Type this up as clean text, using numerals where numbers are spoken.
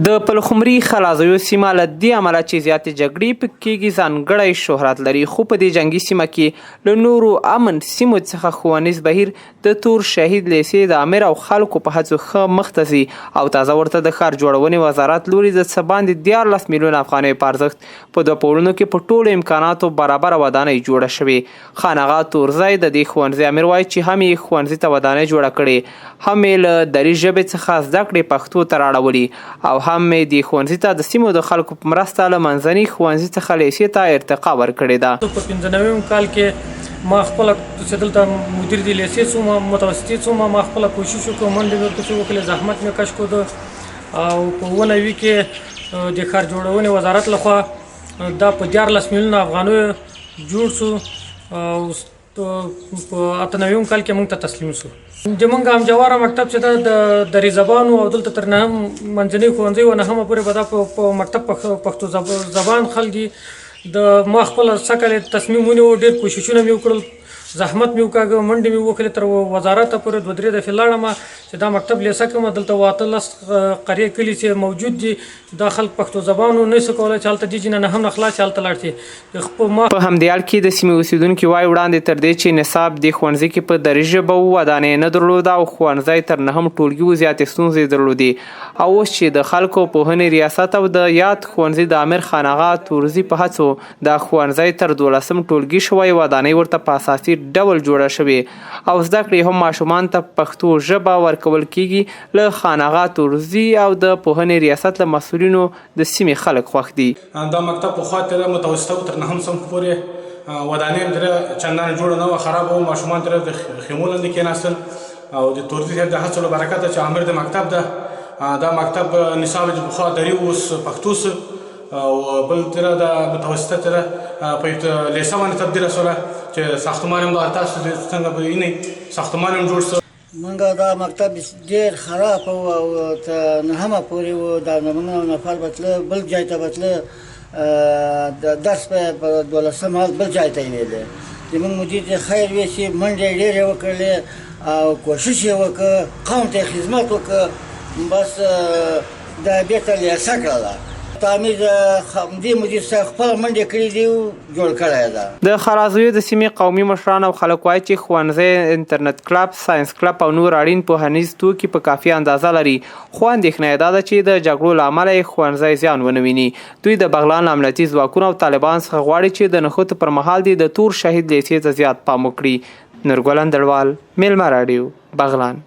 د پلخمري خلازیو سیمه له دې امله چې زیاتې جګړې پکې کېږي ځانګړی شهرت لري، خو په دې جنګي سیمه کې له نورو امن سیمو څخه ښوونیز بهیر د تور شهید لیسې د امیر او خلکو په هڅو ښه مخته ځي او تازه ورته د ښار جوړونې وزارت لوري د څه باندې 14 میلیونه افغانیو په ارزښت په 2 پوړونو کې په ټولو امکاناتو برابره ودانۍ جوړه شوې. خان اغا تورزی د دې ښوونځي امیر وایي چې هم یې ښوونځي ته ودانۍ جوړه کړې، هم یې له دري ژبې څخه زده کړې پښتو ته راړولي او هم مې د ښوونځي ته د سیمو د خلکو په مرسته له منځني ښوونځي څخه لیسې ته ارتقا ورکړې ده. په 95 کال کې ما خپل چې دلته مدیر د لیسې څوم متوسطي څوم ما خپل کوشش وکړ، منډې ورپسې وکړې، زحمت مې کش کړ او په 19 کې د ښار جوړونې وزارت لخوا دا په 14 میلیونه افغانیو جوړ شو او په 98 کال کې موږ ته تسلیم شو. زموږ همجواره مکتب چې د دري زبانو او دلته تر نهم منځني ښوونځي و نهمه پورې به دا په مکتب پښتو زبان خلک دي. د ما خپله سکل تصمیم ونیو، ډېر کوششونه مې وکړل، زحمت مې وکاږه، منډې مې وکړې تر وزارته پورې 2-3 دفعې لاړم چې دا مکتب لیسه کړم. دلته 18 قریې کلي چې موجود دي دا خلک پښتو زبانو نه شي کولی چې هلته دي نه هم نه خلاص چې هلته لاړ شي. په همدې حال کې د سیمې اوسېدونکي وایي وړاندې تر دې چې نصاب د ښوونځي کې په دري ژبه ودانۍ نه درلوده او ښوونځی تر 9 ټولګي و زیاتې ستونزې درلودې او اوس چې د خلکو پوهنې ریاست او د یاد ښوونځي د امیر خان اغا تورزي په هڅو دا ښوونځی تر 12 ټولګي شوی، ودانۍ ورته په اساسي ډول جوړه شوې او زده کړې هم ماشومان ته پښتو ژبه ورکول کیږي. له خان اغا تورزي او د پوهنې ریاست له مسؤلینو د سیمې خلک خوښ دي. دا مکتب پخوا تر متوسطه تر 9 صنف پورې ودانۍ هم ترې چندانې جوړه نه وه، خرابه وه، ماشومان ترې د خیمو لاندې کېناستل او د تورزي صاحب د هڅو له برکته چې امیر د مکتب ده دا مکتب نصاب چې پخوا دري اوس پښتو سه او بل تر د متوسطه تر په لیسه باندې تبدیله شوله چې ساختمان هم د تاسو څنګه به وینئ ساختمان هم جوړ شو. موږ دا مکتب ډېر خراب و او تر نهمه پورې و، دا موږ نفر به تله بل ځای ته به تله د درس په 12 حال بل ځای ته یې ویلی. زموږ مدیر ته خیر ویسي، منډې ډېرې وکړلې او کوشش یې وکړ، قوم ته خدمت وکړ، بس دا بېرته لیسه کړله. تعمیر دې مدیر صاحب خپل منډې کړې دي او جوړ کړی ده. د خلازیو د سیمې قومي مشران او خلک وایي چې ښوونځی، انټرنیټ کلب، ساینس کلب او نور اړین پوهنیز توکي په کافي اندازه لري، خو اندېښنه یې دا ده چې د جګړو له امله یې ښوونځی زیان ونه ویني. دوی د بغلان له امنیتي ځواکونو او طالبان څخه غواړي چې د نښتو پر مهال د تور شهید لیسې ته زیات پام وکړي. نورګل اندړوال، میلمه راډیو، بغلان.